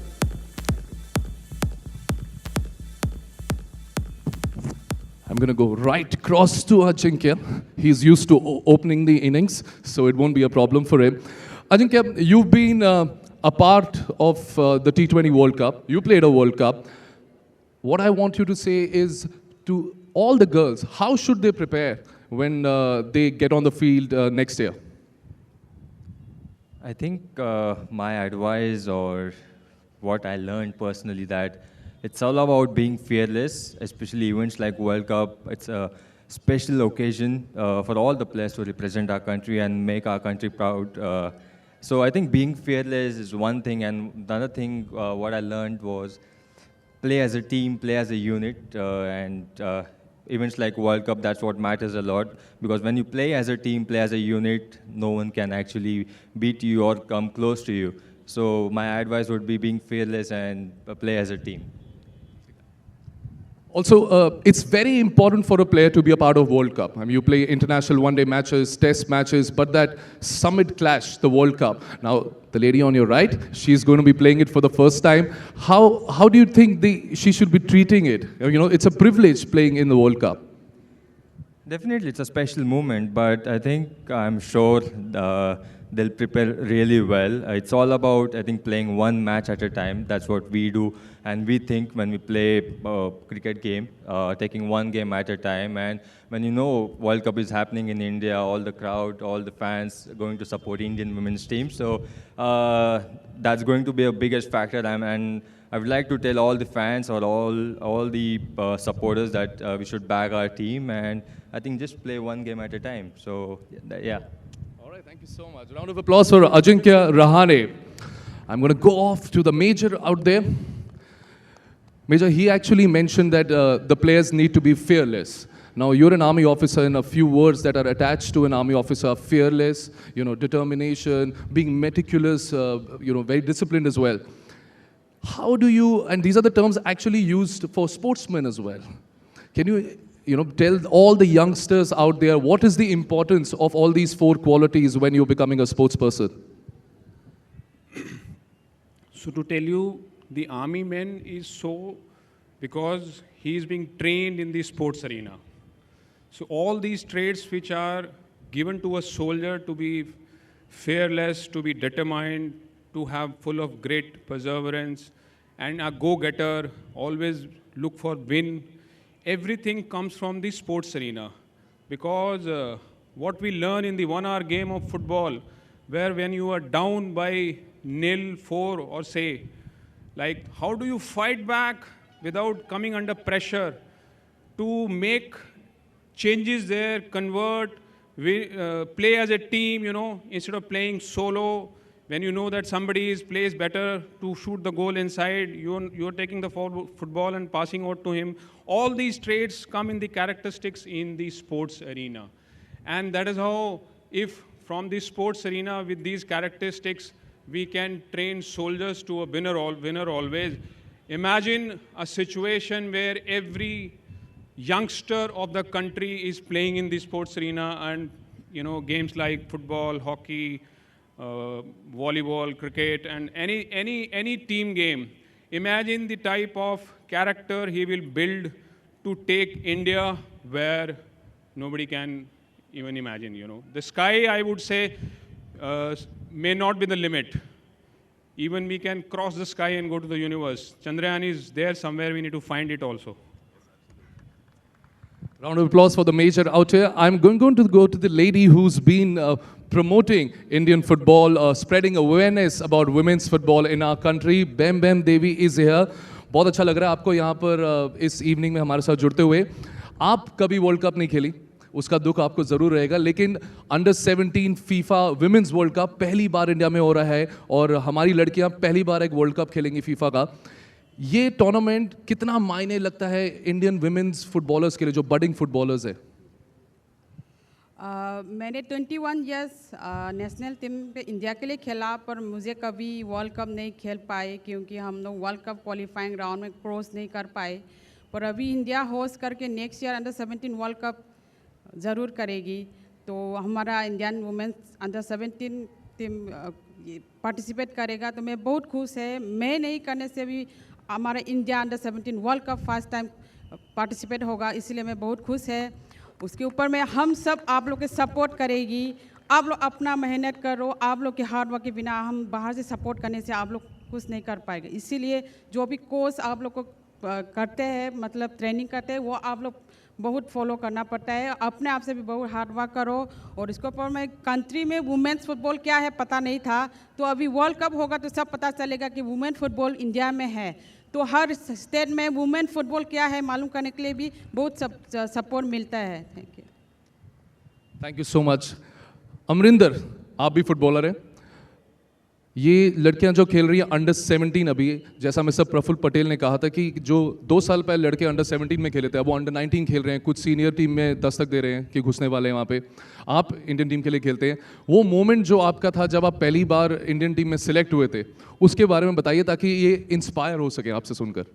I'm going to go right across to Ajinkya. He's used to opening the innings, so it won't be a problem for him. Ajinkya, you've been a part of the T20 World Cup. You played a World Cup. What I want you to say is to all the girls, how should they prepare when they get on the field next year? I think my advice or what I learned personally that it's all about being fearless, especially events like World Cup. It's a special occasion for all the players to represent our country and make our country proud. So I think being fearless is one thing, and the other thing what I learned was play as a team, play as a unit, and events like World Cup, that's what matters a lot. Because when you play as a team, play as a unit, no one can actually beat you or come close to you. So my advice would be being fearless and play as a team. Also, it's very important for a player to be a part of World Cup. I mean, you play international one-day matches, test matches, but that summit clash, the World Cup. Now, the lady on your right, she's going to be playing it for the first time. How do you think she should be treating it? You know, it's a privilege playing in the World Cup. Definitely, it's a special moment, but I'm sure they'll prepare really well. It's all about, I think, playing one match at a time. That's what we do. And we think when we play a cricket game, taking one game at a time. And when you know World Cup is happening in India, all the crowd, all the fans are going to support Indian women's team. So that's going to be a biggest factor. And I would like to tell all the fans or all the supporters that we should back our team. And I think just play one game at a time. So, yeah. All right, thank you so much. Round of applause for Ajinkya Rahane. I'm going to go off to the Major out there. Major, he actually mentioned that the players need to be fearless. Now, you're an army officer, and a few words that are attached to an army officer: fearless, determination, being meticulous, very disciplined as well. How do you, and these are the terms actually used for sportsmen as well. Can you, tell all the youngsters out there what is the importance of all these four qualities when you're becoming a sports person? So to tell you, the army man is so because he is being trained in the sports arena. So all these traits which are given to a soldier to be fearless, to be determined, to have full of great perseverance, and a go-getter, always look for win, everything comes from the sports arena. Because what we learn in the 1-hour game of football, where when you are down by 0-4 or say, like, how do you fight back without coming under pressure to make changes there, convert, play as a team, instead of playing solo. When you know that somebody plays better to shoot the goal inside, you're taking the football and passing out to him. All these traits come in the characteristics in the sports arena. And that is how, if from the sports arena with these characteristics, we can train soldiers to a winner always. Imagine a situation where every youngster of the country is playing in the sports arena, and games like football, hockey, volleyball, cricket, and any team game. Imagine the type of character he will build to take India where nobody can even imagine. The sky, I would say, may not be the limit. Even we can cross the sky and go to the universe. Chandrayaan is there somewhere. We need to find it also. Round of applause for the major out here. I'm going to go to the lady who's been promoting Indian football, spreading awareness about women's football in our country. Bem Devi is here. बहुत अच्छा लग रहा है आपको यहाँ पर इस evening में हमारे साथ जुड़ते हुए. आप कभी वर्ल्ड कप नहीं खेली, उसका दुख आपको ज़रूर रहेगा, लेकिन under 17 FIFA women's world cup पहली बार इंडिया में हो रहा है और हमारी लड़कियाँ पहली बार एक वर्ल्ड कप खेलेंगी फीफा का. ये टूर्नामेंट कितना मायने लगता है इंडियन विमेंस फुटबॉलर्स के लिए जो बडिंग फुटबॉलर्स है? मैंने 21 इयर्स नेशनल टीम पे इंडिया के लिए खेला, पर मुझे कभी वर्ल्ड कप नहीं खेल पाए क्योंकि हम लोग वर्ल्ड कप क्वालिफाइंग राउंड में क्रॉस नहीं कर पाए. पर अभी इंडिया होस्ट करके next year under 17 world cup ज़रूर करेगी, तो हमारा Indian women's under 17 team participate करेगा, तो मैं बहुत खुश है. मैं नहीं करने से भी हमारा India under 17 world cup first time participate होगा, इसलिए मैं बहुत खुश है. उसके ऊपर में हम सब आप लोग के सपोर्ट करेगी. आप लोग अपना मेहनत करो, आप लोग के हार्ड वर्क के बिना हम बाहर से सपोर्ट करने से आप लोग कुछ नहीं कर पाएंगे. इसीलिए जो भी कोर्स आप लोग को करते हैं, मतलब ट्रेनिंग करते हैं, वो आप लोग बहुत फॉलो करना पड़ता है. अपने आप से भी बहुत हार्ड वर्क करो. और इसके ऊपर में कंट्री में वुमेन्स फुटबॉल क्या है पता नहीं था, तो अभी वर्ल्ड कप होगा तो सब पता चलेगा कि वुमेन फुटबॉल इंडिया में है. तो हर स्टेट में वुमेन फुटबॉल क्या है मालूम करने के लिए भी बहुत सपोर्ट मिलता है. Thank you so much. Amarinder, आप भी फुटबॉलर हैं. ये लड़कियां जो खेल रही हैं अंडर 17 अभी, जैसा मिस्टर प्रफुल पटेल ने कहा था कि जो 2 साल पहले लड़के अंडर 17 में खेले थे, अब वो अंडर 19 खेल रहे हैं, कुछ सीनियर टीम में दस्तक दे रहे हैं कि घुसने वाले हैं वहाँ पे. आप इंडियन टीम के लिए खेलते हैं. वो मोमेंट जो आपका था जब आप पहली बार इंडियन टीम में सिलेक्ट हुए थे, उसके बारे में बताइए ताकि ये इंस्पायर हो सके आपसे सुनकर.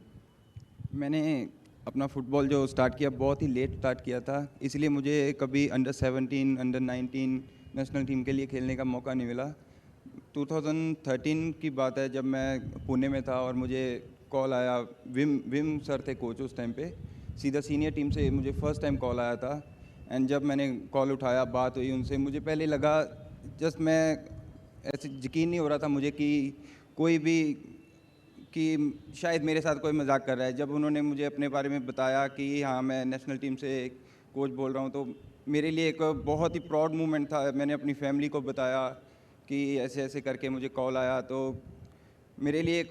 मैंने अपना फुटबॉल जो स्टार्ट किया बहुत ही लेट स्टार्ट किया था, इसलिए मुझे कभी अंडर 17, अंडर 19 नेशनल टीम के लिए खेलने का मौका नहीं मिला. 2013 की बात है जब मैं पुणे में था और मुझे कॉल आया. विम सर थे कोच उस टाइम पे, सीधा सीनियर टीम से मुझे फर्स्ट टाइम कॉल आया था. एंड जब मैंने कॉल उठाया, बात हुई उनसे, मुझे पहले लगा जस्ट मैं ऐसे यकीन नहीं हो रहा था मुझे कि कोई भी कि शायद मेरे साथ कोई मजाक कर रहा है. जब उन्होंने मुझे अपने बारे में बताया कि हाँ मैं नेशनल टीम से कोच बोल रहा हूँ, तो मेरे लिए एक बहुत ही प्राउड मोमेंट था. मैंने अपनी फैमिली को बताया कि ऐसे ऐसे करके मुझे कॉल आया, तो मेरे लिए एक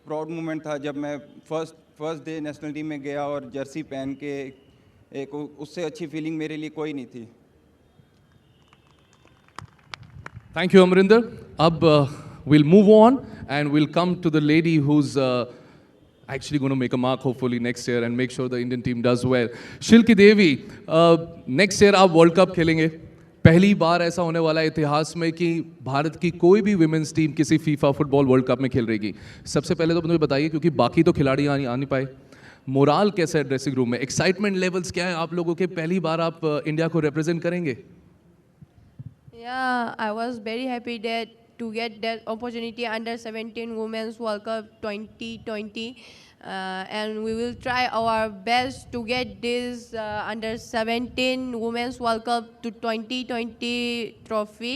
प्राउड मोमेंट था जब मैं फर्स्ट डे नेशनल टीम में गया और जर्सी पहन के. एक उससे अच्छी फीलिंग मेरे लिए कोई नहीं थी. Thank you Amarinder. अब we'll move on and we'll come to the lady who's actually going to make a mark hopefully next year and make sure the Indian team does well. Shilki Devi, next year आप world cup खेलेंगे. पहली बार ऐसा होने वाला है इतिहास में कि भारत की कोई भी विमेंस टीम किसी फीफा फुटबॉल वर्ल्ड कप में खेल रहेगी. सबसे पहले तो मुझे बताइए, क्योंकि बाकी तो खिलाड़ी आ नहीं पाए, मोराल कैसा है ड्रेसिंग रूम में? एक्साइटमेंट लेवल्स क्या है आप लोगों के? पहली बार आप इंडिया को रिप्रेजेंट करेंगे. Yeah, I was very happy to get that opportunity under 17 Women's World Cup 2020, and we will try our best to get this under 17 Women's World Cup to 2020 trophy.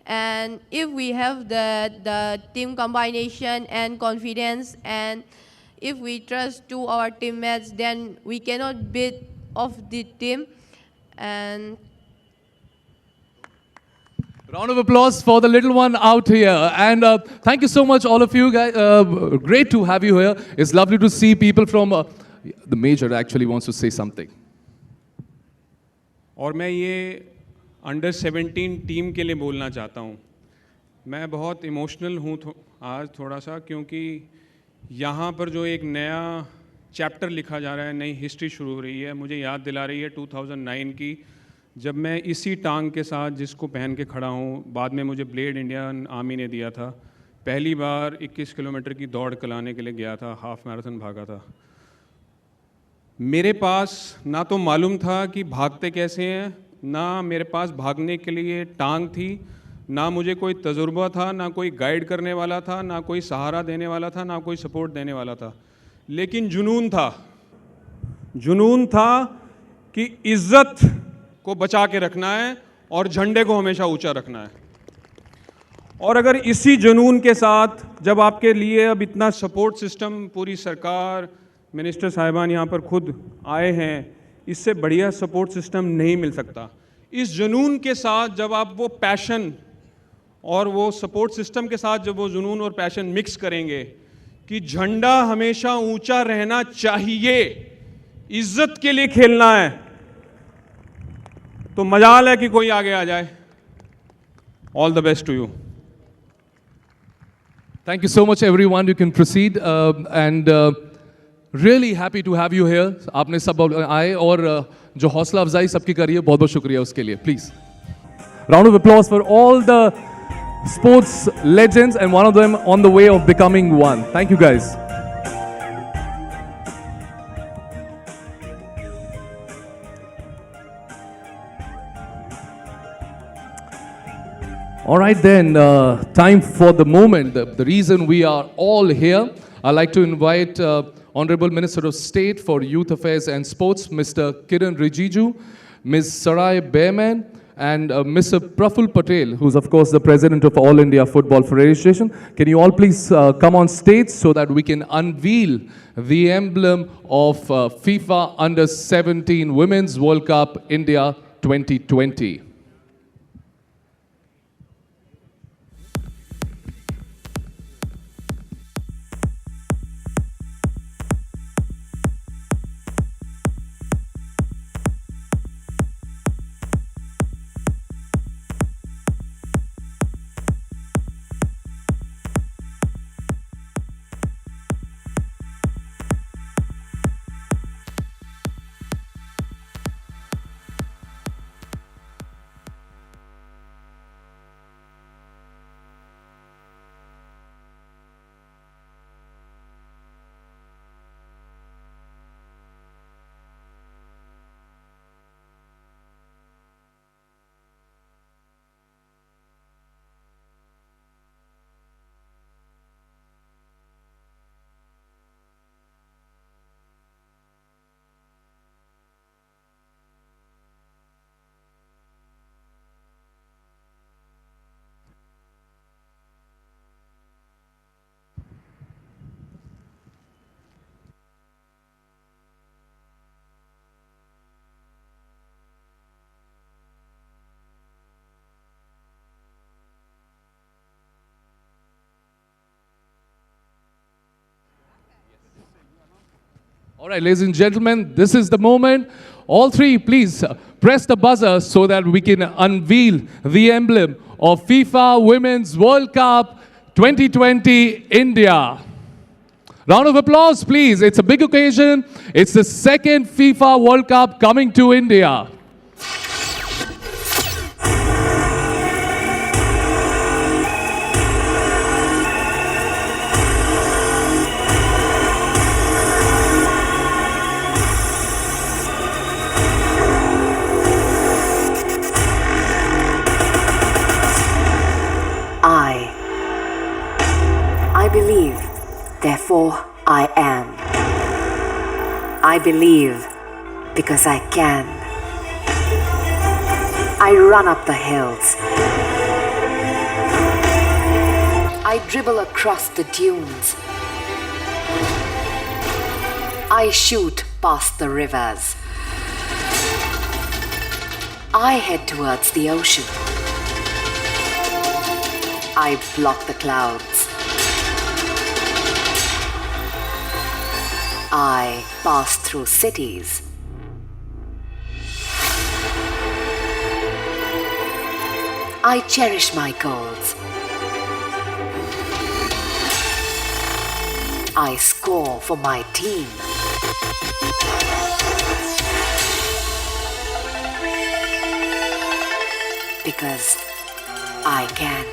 And if we have the team combination and confidence, and if we trust to our teammates, then we cannot beat off the team. And round of applause for the little one out here. And thank you so much, all of you guys. Great to have you here. It's lovely to see people from the major actually wants to say something. और मैं ये under 17 team के लिए बोलना चाहता हूँ. मैं बहुत इमोशनल हूँ आज थोड़ा सा, क्योंकि यहाँ पर जो एक नया चैप्टर लिखा जा रहा है, नई हिस्ट्री शुरू हो रही है. मुझे याद दिला रही है 2009 की, जब मैं इसी टांग के साथ जिसको पहन के खड़ा हूँ, बाद में मुझे ब्लेड इंडियन आर्मी ने दिया था. पहली बार 21 किलोमीटर की दौड़ कराने के लिए गया था, हाफ मैराथन भागा था. मेरे पास ना तो मालूम था कि भागते कैसे हैं, ना मेरे पास भागने के लिए टांग थी, ना मुझे कोई तजुर्बा था, ना कोई गाइड करने वाला था, ना कोई सहारा देने वाला था, ना कोई सपोर्ट देने वाला था। लेकिन जुनून था कि इज्जत को बचा के रखना है और झंडे को हमेशा ऊंचा रखना है। और अगर इसी जुनून के साथ जब आपके लिए अब इतना सपोर्ट सिस्टम, पूरी सरकार, मिनिस्टर साहिबान यहाँ पर खुद आए हैं, इससे बढ़िया सपोर्ट सिस्टम नहीं मिल सकता। इस जुनून के साथ जब आप वो पैशन और वो सपोर्ट सिस्टम के साथ जब वो जुनून और पैशन मिक्स करेंगे कि झंडा हमेशा ऊंचा रहना चाहिए, इज्जत के लिए खेलना है, तो मजाल है कि कोई आगे आ जाए। All the best to you. Thank you so much, everyone. You can proceed. And really happy to have you here. आपने सब आए और जो हौसला अफजाई सबकी करी है, बहुत बहुत शुक्रिया उसके लिए. Please. Round of applause for all the sports legends and one of them on the way of becoming one. Thank you, guys. All right then, time for the moment, the reason we are all here. I'd like to invite Honorable Minister of State for Youth Affairs and Sports, Mr. Kiren Rijiju, Ms. Sarai Bareman, and Mr. Praful Patel, who's of course the President of All India Football Federation. Can you all please come on stage so that we can unveil the emblem of FIFA Under-17 Women's World Cup India 2020. All right, ladies and gentlemen, this is the moment. All three, please press the buzzer so that we can unveil the emblem of FIFA Women's World Cup 2020 India. Round of applause, please. It's a big occasion. It's the second FIFA World Cup coming to India. I believe, therefore I am. I believe because I can. I run up the hills. I dribble across the dunes. I shoot past the rivers. I head towards the ocean. I block the clouds. I pass through cities. I cherish my goals. I score for my team. Because I can.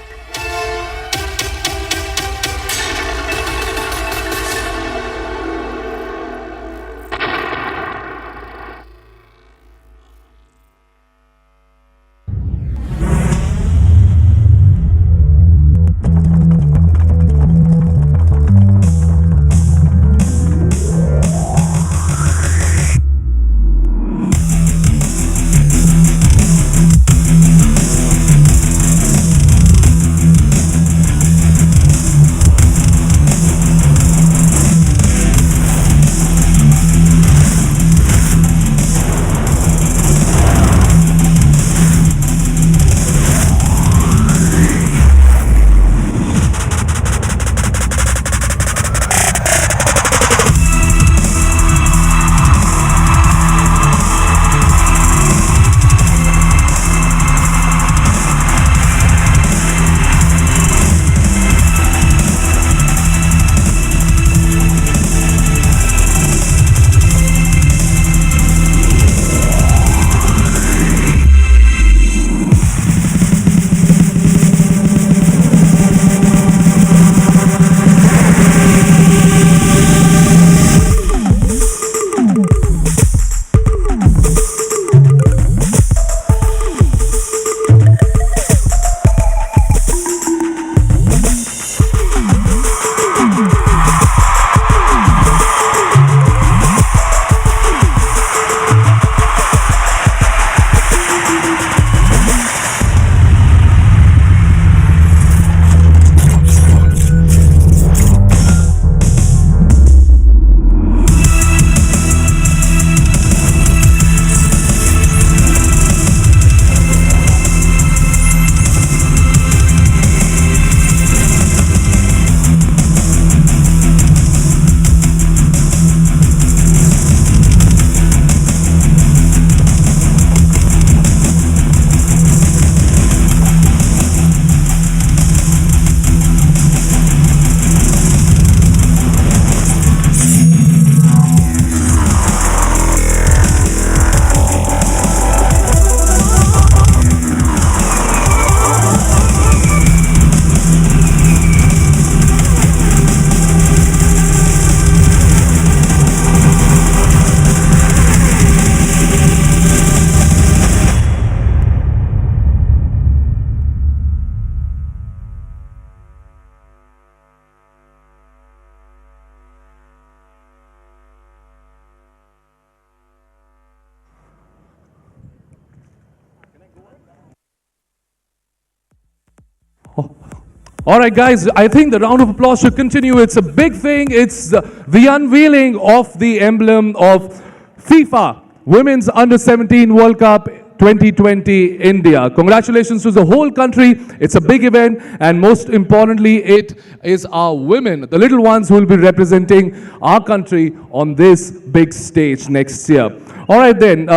All right, guys, I think the round of applause should continue. It's a big thing. It's the unveiling of the emblem of FIFA Women's Under-17 World Cup 2020 India. Congratulations to the whole country. It's a big event, and most importantly, it is our women, the little ones who will be representing our country on this big stage next year. All right, then,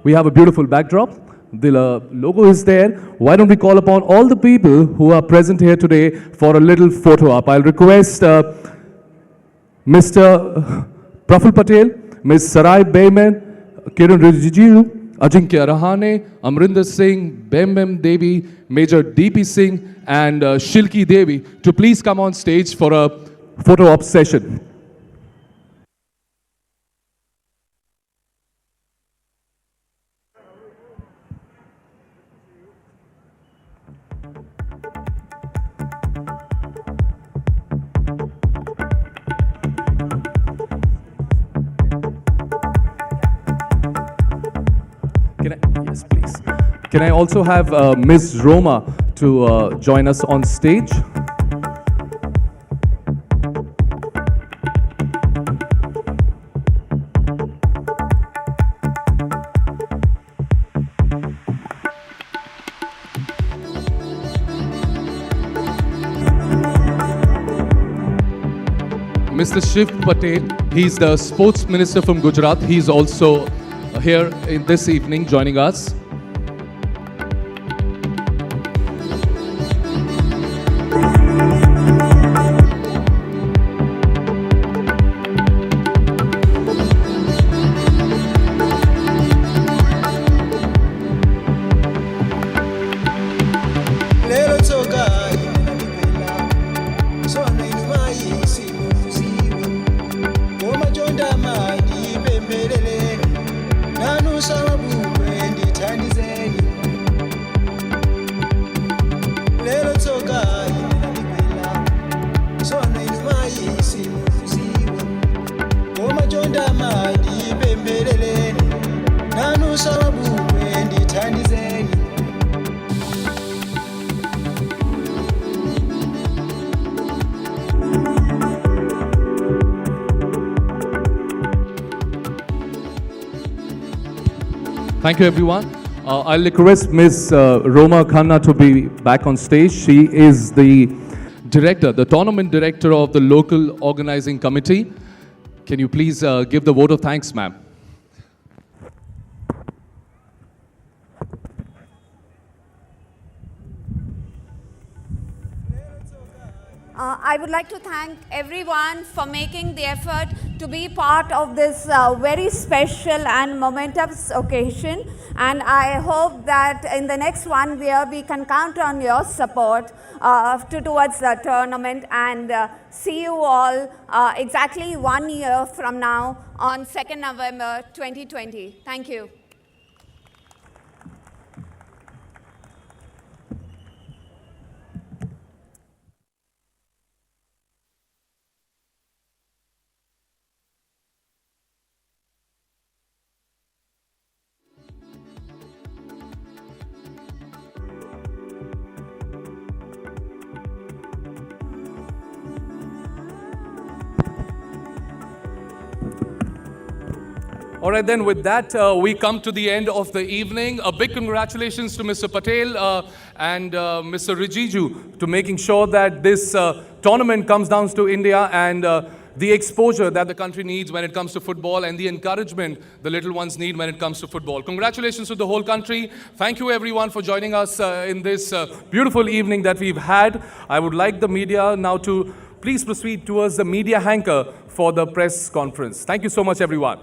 we have a beautiful backdrop. The logo is there. Why don't we call upon all the people who are present here today for a little photo op? I'll request Mr. Praful Patel, Ms. Sarai Bareman, Kiren Rijiju, Ajinkya Rahane, Amrinder Singh, Bembem Devi, Major DP Singh, and Shilki Devi to please come on stage for a photo op session. Yes, please. Can I also have Ms. Roma to join us on stage? Mr. Shiv Patel, he's the sports minister from Gujarat. He's also here in this evening joining us. Thank you, everyone. I'll request Ms. Roma Khanna to be back on stage. She is the director, the tournament director of the local organizing committee. Can you please give the vote of thanks, ma'am? I would like to thank everyone for making the effort to be part of this very special and momentous occasion, and I hope that in the next 1 year we can count on your support towards the tournament, and see you all exactly 1 year from now on 2nd November 2020. Thank you. All right, then, with that, we come to the end of the evening. A big congratulations to Mr. Patel and Mr. Rijiju to making sure that this tournament comes down to India, and the exposure that the country needs when it comes to football, and the encouragement the little ones need when it comes to football. Congratulations to the whole country. Thank you, everyone, for joining us in this beautiful evening that we've had. I would like the media now to please proceed towards the media anchor for the press conference. Thank you so much, everyone.